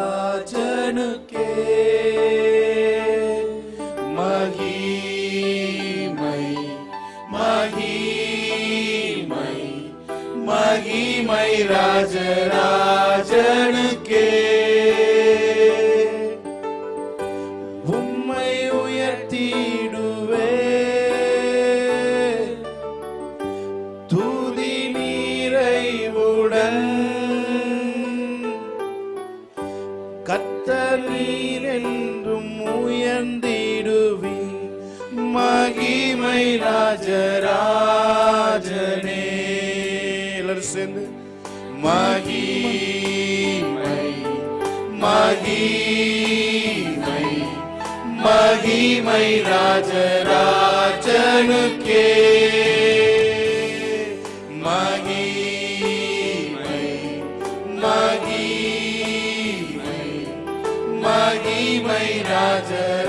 ராஜராஜனுக்கே மகிமை மகிமை மகிமை ராஜராஜனுக்கே உம்மை உயர்த்திடுவே துதி நிறைவுடன் கர்த்தர் நீர் என்றும் உயர்ந்திடுவி மகிமை ராஜராஜனே. எல்லாரும் சேர்ந்து மகிமை மகிமை மகிமை ராஜராஜனுக்கே மகிமை மகிமை மகிமை ராஜராஜனுக்கே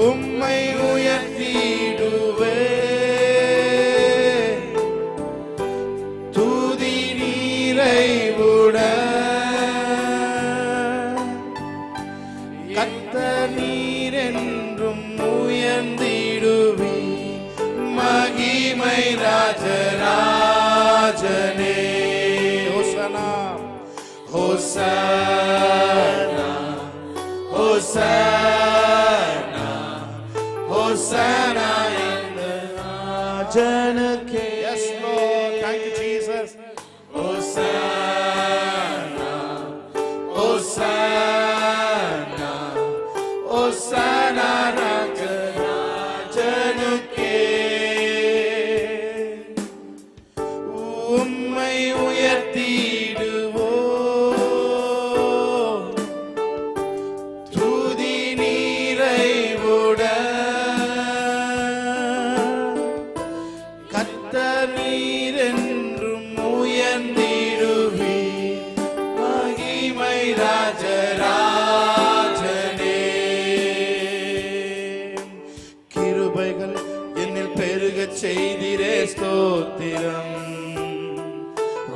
உம்மை உயர்த்திடுவே துதி நிறைவுடன் கர்த்தர் நீர் என்றும் உயர்ந்திடுவி மகிமை ராஜராஜனே. ஹோசனா ஹோசனா ஹோசனா ஹோசனா ராஜனுக்கே. Yes Lord, thank you Jesus. Hosanna Hosanna Hosanna ராஜராஜனுக்கே உம்மை உயர்த்திடுவோம் துதி நிறைவுடன் கர்த்தர் நீர் என்றும் உயர்ந்திடுவி மகிமை ராஜராஜனே. கிருபைகள் என்னில் பெருகச் செய்திரே ஸ்தோத்திரம்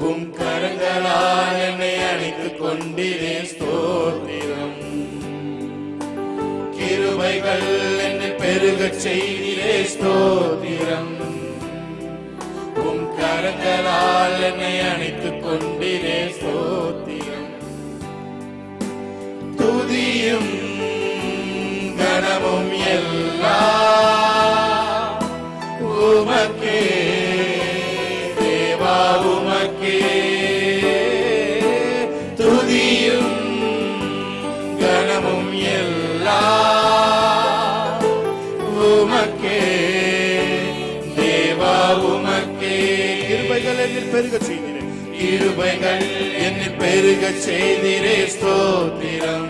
உம் கரங்களால் என்னை அணைத்துக் கொண்டிரே ஸ்தோத்திரம் கிருபைகள் என்னில் பெருகச் செய்திரே ஸ்தோத்திரம் உம் கரங்களால் என்னை அணைத்துக் கொண்டிரே ஸ்தோத்திரம் துதியும் கனமும் எல்லாம் உமக்கே தேவா உமக்கே துதியும் கனமும் எல்லாம் உமக்கே தேவா உமக்கே கிருபைகள் என்னில் பெருகச் செய்திரே கிருபைகள் என்னில் பெருகச் செய்திரே ஸ்தோத்திரம்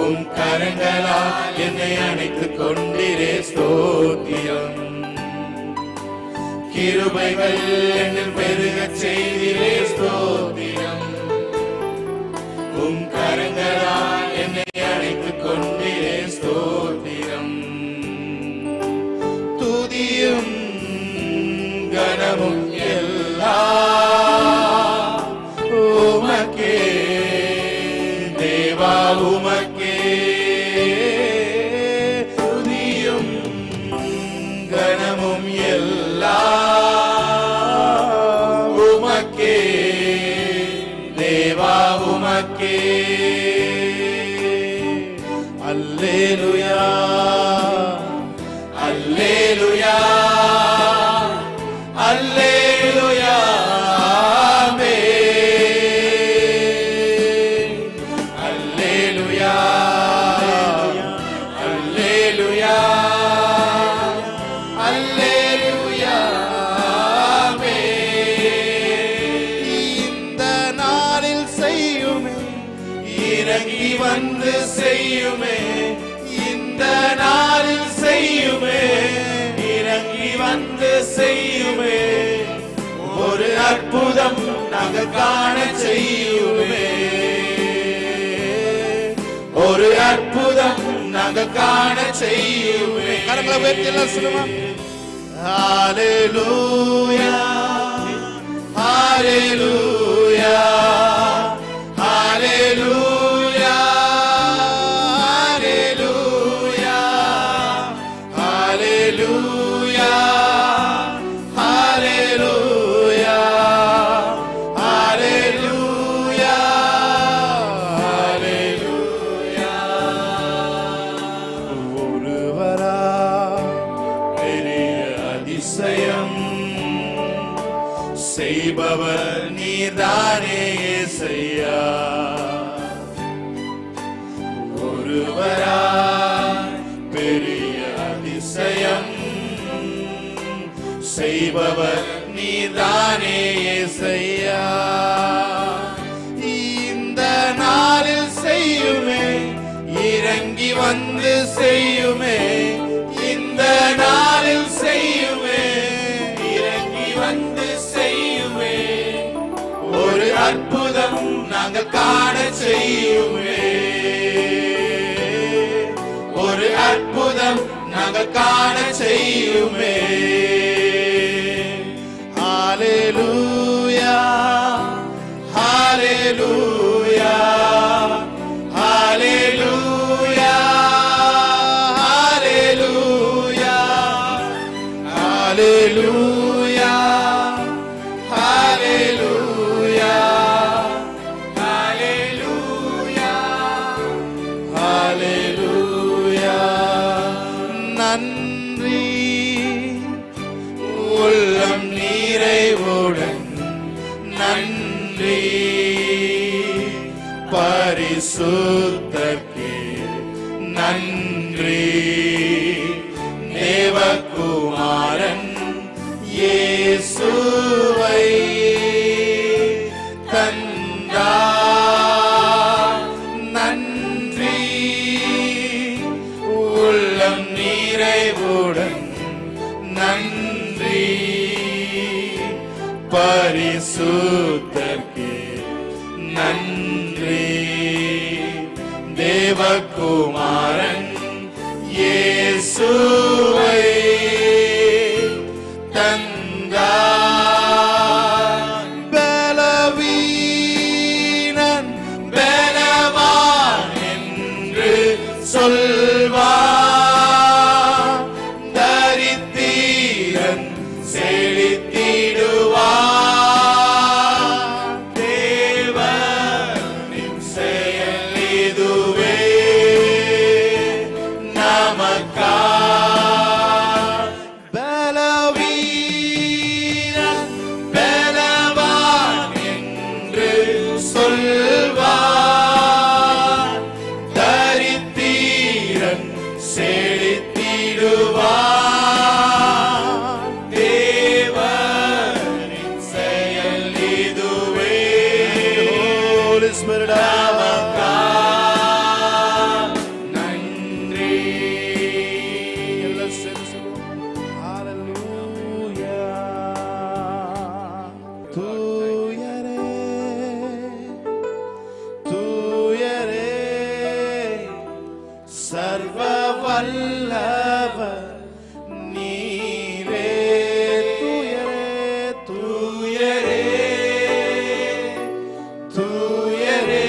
உம் கரங்களால் என்னை அணைத்துக் கொண்டிரே ஸ்தோத்திரம் கிருபைகள் என்னில் பெருகச் செய்திரே ஸ்தோத்திரம் உம் கரங்களால் என்னை அணைத்துக் கொண்டிரே ஸ்தோத்திரம் துதியும் கனமும் எல்லாம் உமக்கே தேவா உமக்கே துதியும் கனமும் எல்லாம் உமக்கே தேவா உமக்கே அல்லேலூயா அல்லேலூயா அல்லேலூயா ஆமென் அல்லேலூயா அல்லேலூயா அல்லேலூயா ஆமென் இந்த நாளில் செய்யுமே இறங்கி வந்து செய்யுமே இந்த நாளில் செய்யுமே இறங்கி வந்து செய்யுமே ஒரு அற்புதம் நாங்கள் காண செய்யுமே ஒரு அற்புதம் நாங்கள் காண செய்யுமே கரங்களை உயர்த்தி எல்லாம் சொல்லுமா ஹalleluya செய்பவர் நீர்தானே இயேசையா. ஒருவராய் பெரிய அதிசயம் செய்பவர் நீர்தானே இயேசையா. இந்த நாளில் செய்யுமே, இறங்கி வந்து செய்யுமே. இந்த நாளில் செய்யுமே, இறங்கி வந்து செய்யுமே. ஒரு அற்புதம் நாங்கள் காண செய்யுமே. ஒரு அற்புதம் நாங்கள் காண செய்யுமே. ஹalleluya, ஹalleluya, ஹalleluya, ஹalleluya, ஹalleluya, ஹalleluya, ஹalleluya, ஹalleluya. நன்றி உள்ளம் நிறைவுடன் நன்றி பரிசுத்தர்க்கே நன்றி. தேவகுமாரன் இயேசுவை தந்தார் நன்றி. உள்ளம் நிறைவுடன் நன்றி பரிசுத்தர்க்கே நன்றி. தேவகுமாரன் இயேசுவை தந்தார். பலவீனன் பலவான் என்று சொல்வார். தரித்திரன் செழித்திடுவார். தேவனின் செயல் இதுவே நமக்கா. பலவீனன் பலவான் என்று சொல்வார். தரித்திரன் செழித்திடுவார். தேவனின் செயல் இதுவே நமக்கா. நன்றி. எல்லாம் சேர்ந்து சொல்லுவோம். ஹalleluya. தூயரே தூயரே சர்வ வல்லவர் நீரே. தூயரே தூயரே தூயரே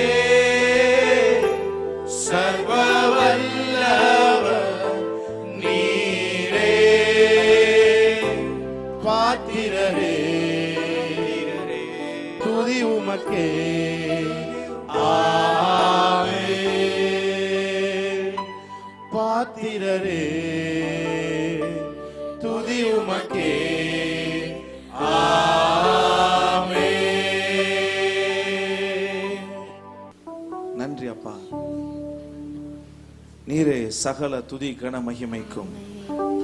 சர்வ வல்லவர் நீரே. பாத்திரரே துதி உமக்கே. ஆமென். பாத்திரரே துதி உமக்கே. ஆமென். நன்றி அப்பா. நீரே சகல துதி கன மகிமைக்கும்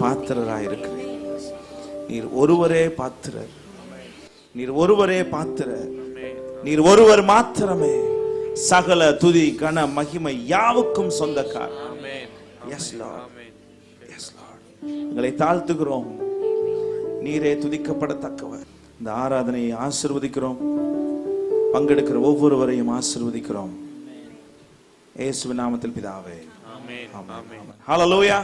பாத்திரராயிருக்கிறீர். நீர் ஒருவரே பாத்திரர். நீர் ஒருவரே பாத்திரர். நீர் ஒருவர் மாத்திரமே சகல துதி கன மகிமை யாவுக்கும் சொந்தக்கார். Yes Lord, yes Lord. எங்களை தாழ்த்துகிறோம். நீரே துதிக்கப்படத்தக்கவர். இந்த ஆராதனையை ஆசீர்வதிக்கிறோம். பங்கெடுக்கிற ஒவ்வொருவரையும் ஆசீர்வதிக்கிறோம். இயேசுவின் நாமத்தில் பிதாவே. ஹalleluya,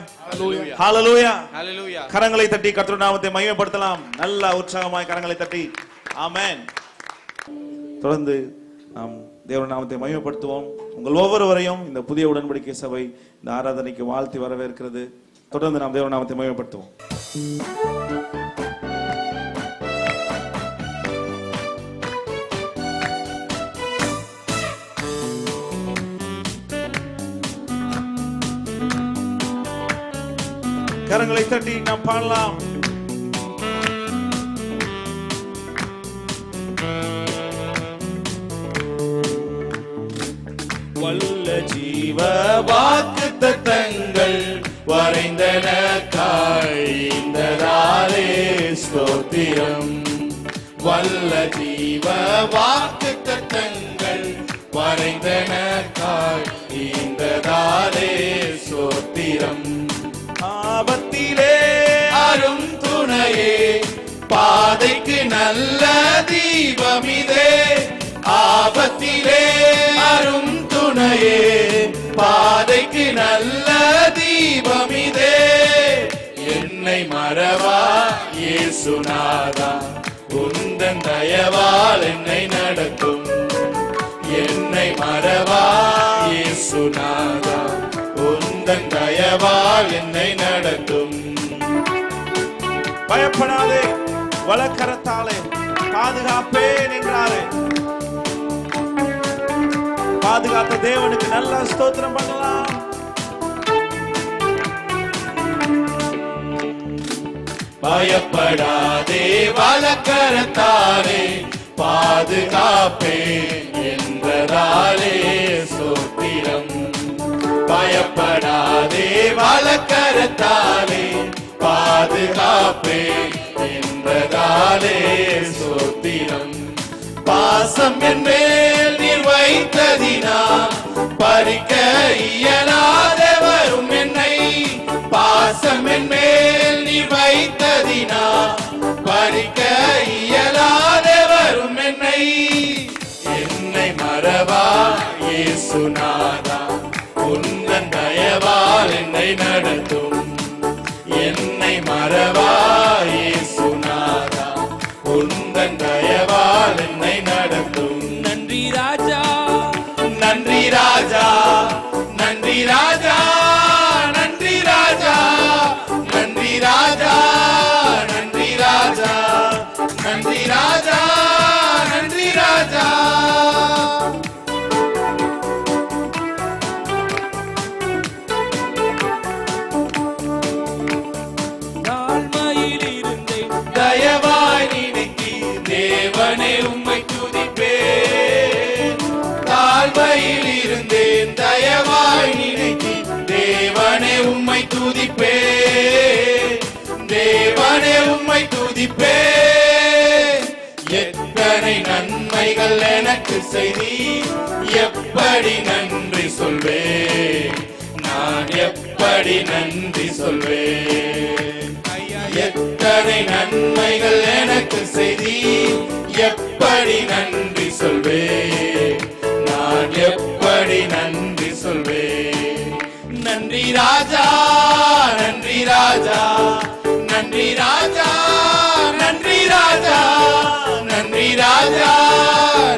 ஹalleluya, ஹalleluya. கரங்களை தட்டி கர்த்தருடைய நாமத்தை மகிமைப்படுத்தலாம். நல்ல உற்சாகமாய் கரங்களை தட்டி ஆமென். தொடர்ந்து நாம் தேவனுடைய நாமத்தை மகிமைப்படுத்துவோம். உங்கள் ஒவ்வொருவரையும் இந்த புதிய உடன்படிக்கை சபை இந்த ஆராதனைக்கு வாழ்த்தி வரவேற்கிறது. தொடர்ந்து நாம் தேவனுடைய நாமத்தை மகிமைப்படுத்துவோம். கரங்களை தட்டி நாம் பாடலாம். வல்ல ஜீவ வாக்கு தத்தங்கள் வரைந்தனக்காய் ஈந்ததாலே சோத்திரம். ஆபத்திலே அரும் துணையே பாதைக்கு நல்ல தீபமிதே. ஆபத்திலே அரும் துணையே பாதைக்கு நல்ல தீபமிதே. என்னை மறவா இயேசுநாதா உந்தன் தயவால் என்னை நடத்தும். என்னை மறவா இயேசுநாதா உந்தன் தயவால் என்னை நடத்தும். பயப்படாதே, வலக்கரத்தாலே பாதுகாப்பேன் என்றாரே. பாதுகாத்த தேவனுக்கு நல்ல ஸ்தோத்திரம் பண்ணலாம். பயப்படாதே, வலக்கரத்தாலே பாதுகாப்பேன் என்றதாலே சோத்திரம். பயப்படாதே, வலக்கரத்தாலே பாதுகாப்பேன் என்றதாலே சோத்திரம். பாசம் என் மேல் நீர் வைத்ததினா பறிக்க இயலாதே வரும் என்னை. பாசம் என் மேல் நீர் வைத்ததினா பறிக்க இயலாதே வரும் என்னை. என்னை மறவா இயேசுநாதா உந்தன் தயவால் என்னை நடத்தும். என்னை மறவா இயேசுநாதா உந்தன் தயவால் என்னை நடத்தும். நன்றி ராஜா, நன்றி ராஜா, நன்றி ராஜா, நன்றி ராஜா, நன்றி ராஜா, நன்றி ராஜா, நன்றி ராஜா, நன்றி ராஜா. தாழ்மையில் இருந்தேன் தயவாய் நினைத்தி தேவனே உம்மை துதிப்பேன். தாழ்மையில் இருந்தேன் தயவாய் நினைத்தி தேவனே உம்மை துதிப்பேன். தேவனே உம்மை துதிப்பேன். எத்தனை நன்மைகள் எனக்கு செய்தி எப்படி நன்றி சொல்வேன். நான் எப்படி நன்றி சொல்வேன். எத்தனை நன்மைகள் எனக்கு செய்தி எப்படி நன்றி சொல்வேன். நான் எப்படி நன்றி சொல்வேன். நன்றி ராஜா, நன்றி ராஜா, நன்றி ராஜா, நன்றி ராஜா, நன்றி ராஜா,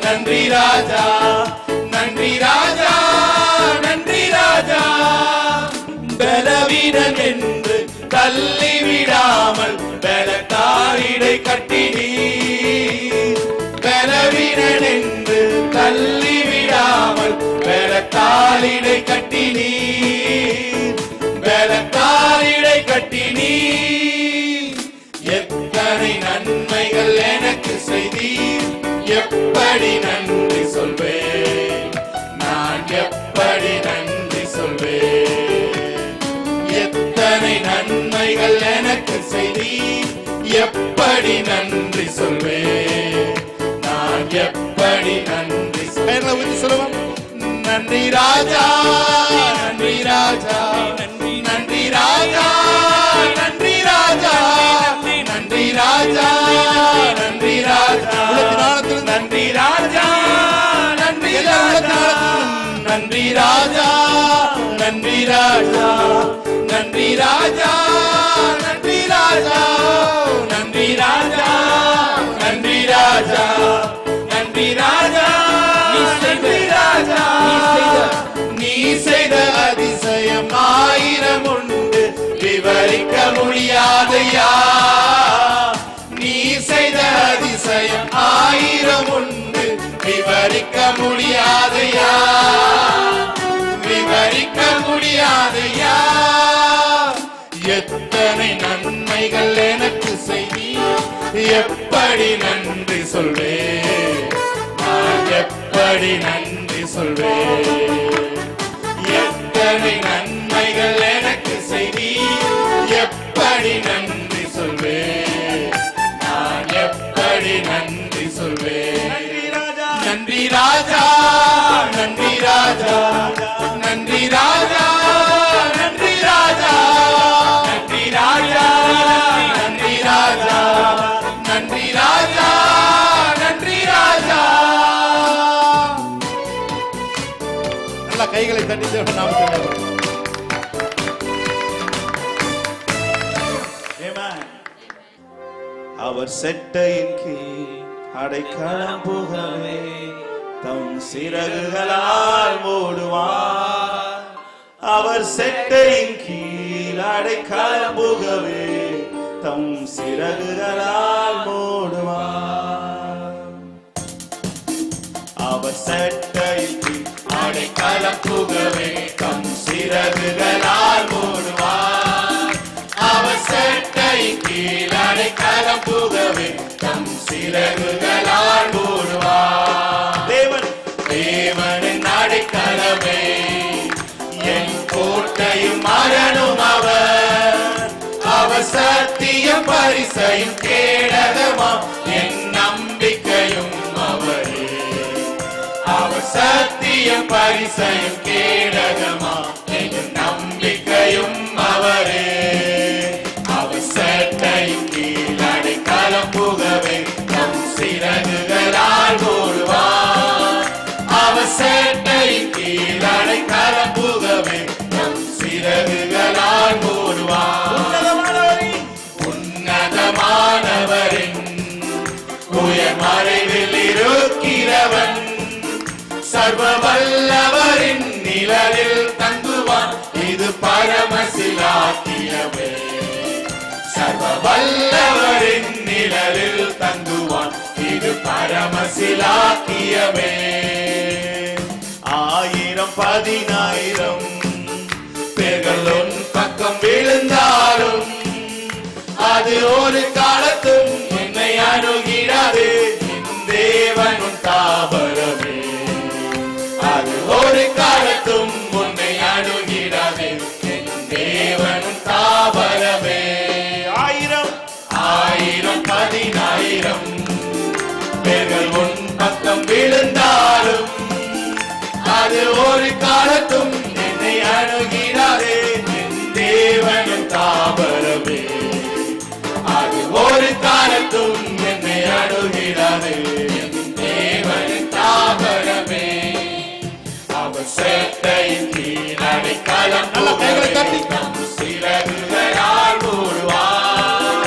நன்றி ராஜா, நன்றி ராஜா, நன்றி ராஜா. பலவீனன் என்று தள்ளிவிடாமல் பலத்தாரிடை கட்டினீ. பலவீனன் என்று தள்ளிவிடாமல் பலத்தாரிடை கட்டினீ. பலத்தாரிடை கட்டினீ. எத்தனை நன்மைகள் எனக்கு செய்தி எப்படி நன்றி சொல்வேன். நான் எப்படி நன்றி சொல்வேன். எத்தனை நன்மைகள் எனக்கு செய்தி எப்படி நன்றி சொல்வேன். நான் எப்படி நன்றி சொல்வேன். நன்றி ராஜா, நன்றி ராஜா, நன்றி நன்றி ராஜா, நன்றி ராஜா, நன்றி ராஜா, நன்றி ராஜா, நன்றி ராஜா, நன்றி ராஜா, நன்றி ராஜா, நன்றி ராஜா, நன்றி ராஜா, நன்றி ராஜா, நன்றி ராஜா, நன்றி ராஜா, நன்றி ராஜா, நன்றி ராஜா. நீ செய்த அதிசயம் ஆயிரம் உண்டு விவரிக்க முடியாதையா. நீ செய்த அதிசயம் ஆயிரம் உண்டு விவரிக்க முடியாதையா. விவரிக்க முடியாதையா. எத்தனை நன்மைகள் எனக்கு செய்தி எப்படி நன்றி சொல்வேன். நான் எப்படி நன்றி சொல்வேன். எத்தனை நன்மைகள் எனக்கு செய்தி எப்படி நன்றி சொல்வேன். நான் எப்படி நன்றி ராஜா, நன்றி ராஜா. நல்ல கைகளை தட்டி தேவனுடைய நாமத்தை மேம்படுத்துவோம். அவர் செட்டையின் கீழ் அடைக்கலம் புகவே தம் சிறகுகளால் மூடுவார். அவர் செட்டையின் கீழ் அடைக்கலம் புகவே தம் சிறகுகளால் மூடுவார். அவர் செட்டையின் கீழ் அடைக்கலம் புகவே தம் சிறகுகளால் மூடுவார். அவர் செட்டையின் கீழ் அடைக்கலம் புகவே தம் சிறகுகளால் மூடுவார். தேவனின் அடைக்கலமே, என் கோட்டையும் அரணும் அவர். அவர் சத்தியம் பரிசையும் கேடகமாம் என் நம்பிக்கையும் அவரே. அவர் சத்தியம் பரிசையும் கேடகமாம் என் நம்பிக்கையும் அவரே. அவர் சட்டையின் கீழ் அடைக்கலம் புகவே தம் சிறகுகளால் மூடுவார். அவர் சட்டையின் கீழ் அடைக்கலம் புகவே தம் சிறகுகளால் மூடுவார். உன்னதமானவரின் உயர் மறைவில் இருக்கிறவன், சர்வ வல்லவரின் நிழலில் தங்குவான். இது பரமசிலாக்கியமே. சர்வ வல்லவரின் நிழலில் தங்குவான். இது பரமசிலாக்கியமே. 1000 10,000 பேர்கள் உன் பக்கம் விழுந்தாலும் அது ஒரு காலத்தும் என்னை அணுகிடாது. என் தேவன் உன் தாபரமே. அது ஒரு காலத்தும் உன்னை அணுகிடாது. என் தேவன் உன் தாபரமே. 1000 10,000 பேர்கள் உன் பக்கம் விழுந்தாலும் அது ஒரு காலத்தும் என்னை அணுகிடாது. என் தேவனும் தாபரமே. அது ஒரு காலத்தும் என்னை அணுகிடாது. என் தேவனும் தாபரமே. அவர் சேட்டையின் கீழ் அடைக்கலம் புகவே தம் சிறகுகளால் மூடுவார்.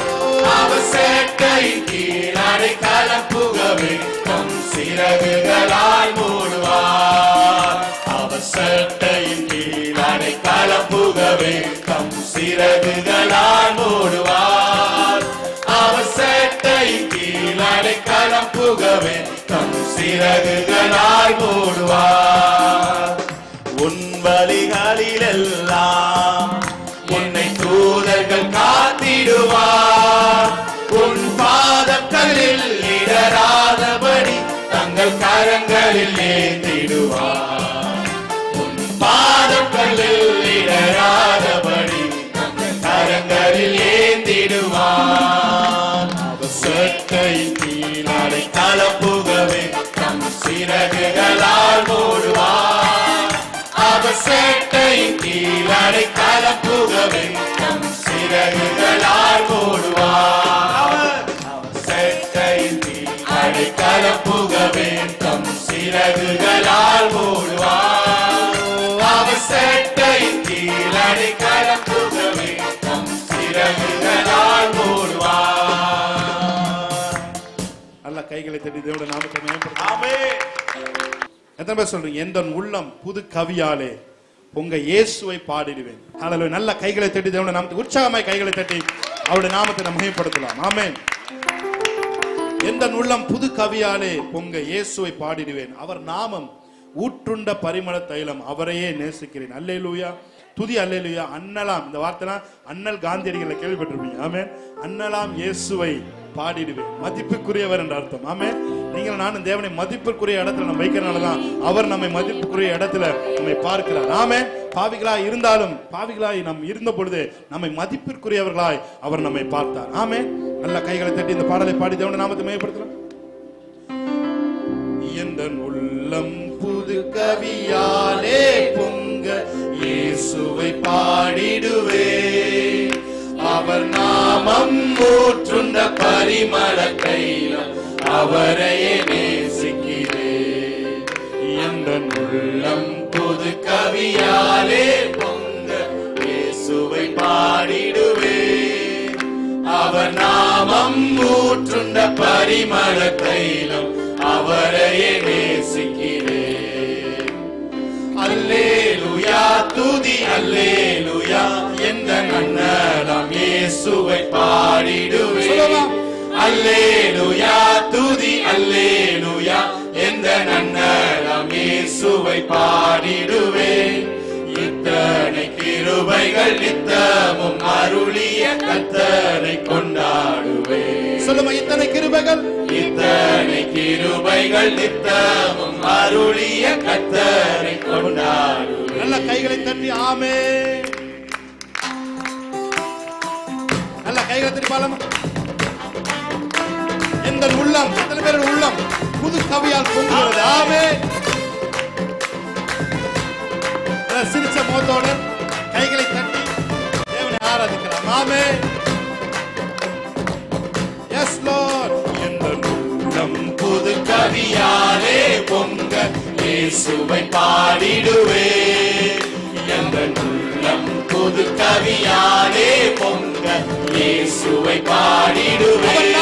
அவர் சேட்டையின் கீழ் அடைக்கலம் புகவே தம் சிறகுகளால் மூடுவார். அவர் சட்டையின் கீழ் அடைக்கலம் புகவே தம் சிறகுகளால் மூடுவார். அவர் சட்டையின் கீழ் அடைக்கலம் புகவே தம் சிறகுகளால் மூடுவார். உன் வழிகளிலெல்லாம் உன்னை தூதர்கள் காத்திடுவார். உன் பாதங்களில் இடராதபடி தங்கள் கரங்களில் ஏந்திடுவார். உன் பாதங்களில் இடராதபடி தங்கள் கரங்களில் ஏந்திடுவார். அவர் சட்டையின் கீழ் அடைக்கலம் புகவே தம் சிறகுகளால் மூடுவார். அவர் சேட்டையின் கீழ் அடைக்கலம் புகவே தம் சிறகுகளால் மூடுவார். அவர் சேட்டையின் கீழ் அடைக்கலம் புகவே தம் சிறகுகளால் மூடுவார். அவர் சேட்டையின் கீழ் அடைக்கலம் புகவே தம் சிறகுகளால் மூடுவார். நல்ல கைகளை தட்டி தேவனுடைய நாமத்தை மேம்படுத்துவோம். ஆமென். எத்தனை பேர் சொல்றீங்க? எந்த உள்ளம் புது கவியாலே உங்க இயேசுவை பாடிடுவேன். ஹalleluya. நல்ல கைகளை தட்டி தேவனுடைய நாமத்தை உற்சாகமாய் கைகளை தட்டி அவருடைய நாமத்தை நாம் மகிமைப்படுத்தலாம். ஆமென். எந்த உள்ளம் புது கவியாலே உங்க இயேசுவை பாடிடுவேன். அவர் நாமம் ஊற்றுண்ட பரிமள தைலம், அவரையே நேசிக்கிறேன். அல்லேலூயா, துதி அல்லேலூயா. அண்ணலாம், இந்த வார்த்தைலாம் அண்ணல் காந்தியடிகளை கேள்விப்பட்டிருப்பீங்க. ஆமென். அண்ணலாம் இயேசுவை பாடிடுவேன். மதிப்புக்குரியவர் என்ற அர்த்தம். ஆமென். நீங்கள் நானும் தேவனை மதிப்புக்குரிய இடத்துல நம்ம வைக்கிறனாலதான் அவர் நம்மை மதிப்புக்குரிய இடத்துல நம்மை பார்க்கிறார். ஆமென். பாவிகளாய் இருந்தாலும், பாவிகளாய் நாம் இருந்த பொழுது நம்மை மதிப்பிற்குரியவர்களாய் அவர் நம்மை பார்த்தார். ஆமென். நல்ல கைகளை தட்டி இந்த பாடலை பாடி தேவனுடைய நாமத்தை மேம்படுத்தலாம். எந்த உள்ளம் புது கவியாலே பொங்க இயேசுவை பாடிடுவே. அவர் நாமம் ஊற்றுண்ட பரிமள தைலம் அவரையே நேசிக்கிறேன். எந்த உள்ளம் புது கவியாலே பொங்க இயேசுவை பாடிடுவேன். அவர் நாமம் ஊற்றுண்ட பரிமள தைலம் அவரையே நேசிக்கிறேன். அல்லேலூயா துதி அல்லேலூயா எந்த நன்னலாம் இயேசுவை பாடிடுவேன். அல்லேலூயா துதி அல்லேலூயா எந்த நன்னலாம் இயேசுவை பாடிடுவேன். இத்தனை கிருபைகள் நித்தமும் அருளிய கர்த்தரை கொண்டாடுவேன். சொல்லுமா, இத்தனை கிருபைகள், இத்தனை கிருபைகள் நித்தமும் அருளிய கர்த்தரை கொண்டாடுவேன். நல்ல கைகளை தட்டி ஆமென். நல்ல கைகளை தட்டி பாலம். எந்த உள்ளம், எத்தனை பேர் உள்ளம் புது கவியால் பொங்குகிறது. ஆமென். சிரிச்ச முகத்தோடு கைகளை தட்டி தேவனை ஆராதிக்கலாம். ஆமென். S Lord. எந்த உள்ளம் புது கவியாலே பொங்க இயேசுவை பாடிடுவேன். எந்த உள்ளம் புது கவியாலே பொங்க இயேசுவை பாடிடுவேன்.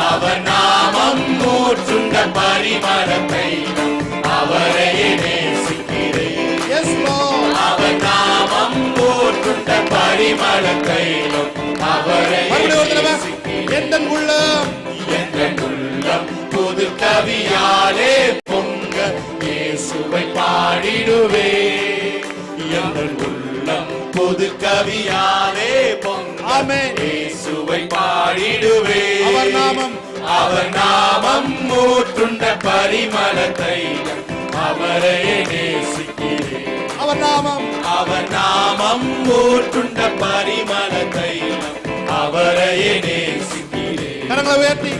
அவர் நாமம் ஊற்றுண்ட பரிமள தைலம் அவரையே நேசிக்கிறேன். S Lord. அவர் நாமம் ஊற்றுண்ட பரிமள தைலம் அவரையே நேசிக்கிறேன். எந்த உள்ளம், எந்த உள்ளம் புது கவியாலே பொங்க இயேசுவை பாடிடுவேன். எந்த உள்ளம் புது கவியாலே பொங்க ஆமென். இயேசுவை பாடிடுவேன். அவர் நாமம், அவர் நாமம் ஊற்றுண்ட பரிமள தைலம் அவரையே நேசிக்கிறேன். அவர் நாமம், அவர் நாமம் ஊற்றுண்ட பரிமள தைலம் அவரையே நேசிக்கிறேன். கரங்களை உயர்த்தி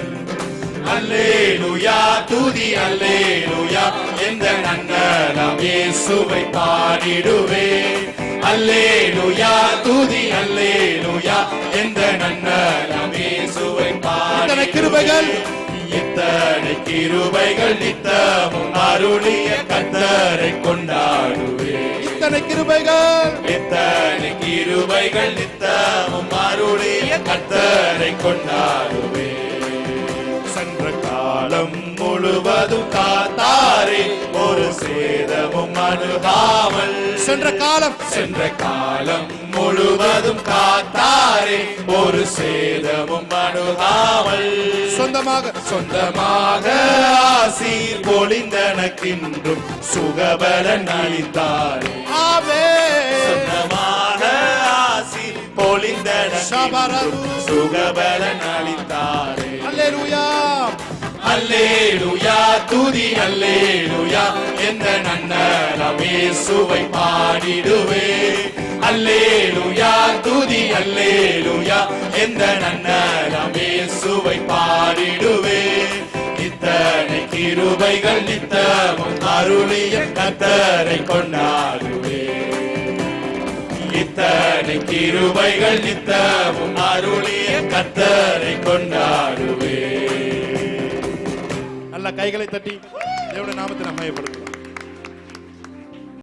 அல்லேலூயா துதி அல்லேலூயா எந்த நன்னலாம் இயேசுவை பாடிடுவேன். அல்லேலூயா துதி அல்லேலூயா எந்த நன்னலாம் இயேசுவை இத்தனை கிருபைகள், பாடிடுவேன். இத்தனை கிருபைகள் நித்தமும் அருளிய கர்த்தரை கொண்டாடுவேன். இத்தனை கிருபைகள், இத்தனை கிருபைகள் நித்தமும் அருளிய கர்த்தரை கொண்டாடுவேன். சென்ற காலம் முழுவதும் காத்தாரே ஒரு சேதமும் அணுகாமல். சென்ற காலம், சென்ற காலம் முழுவதும் காத்தாரே ஒரு சேதமும் அணுகாமல். சொந்தமாக சொந்தமாக ஆசீர் பொழிந்தனக்கின்றும் சுகபலன் அளித்தாரே. ஆமென். சொந்தமாக ஆசீர் பொழிந்தனக்கின்றும் சுகபலன் அளித்தாரே. அல்லேலூயா. அல்லேலூயா துதி அல்லேலூயா எந்த நன்னலாம் இயேசுவை பாடிடுவேன். அல்லேலூயா துதி அல்லேலூயா எந்த நன்னலாம் இயேசுவை பாடிடுவேன். இத்தனை கிருபைகள் நித்தமும் அருளிய கர்த்தரை கொண்டாடுவேன். இத்தனை கிருபைகள் நித்தமும் அருளிய கர்த்தரை கொண்டாடுவேன். நல்ல கைகளை தட்டி தேவனுடைய நாமத்தை மகிமைப்படுத்துவோம்.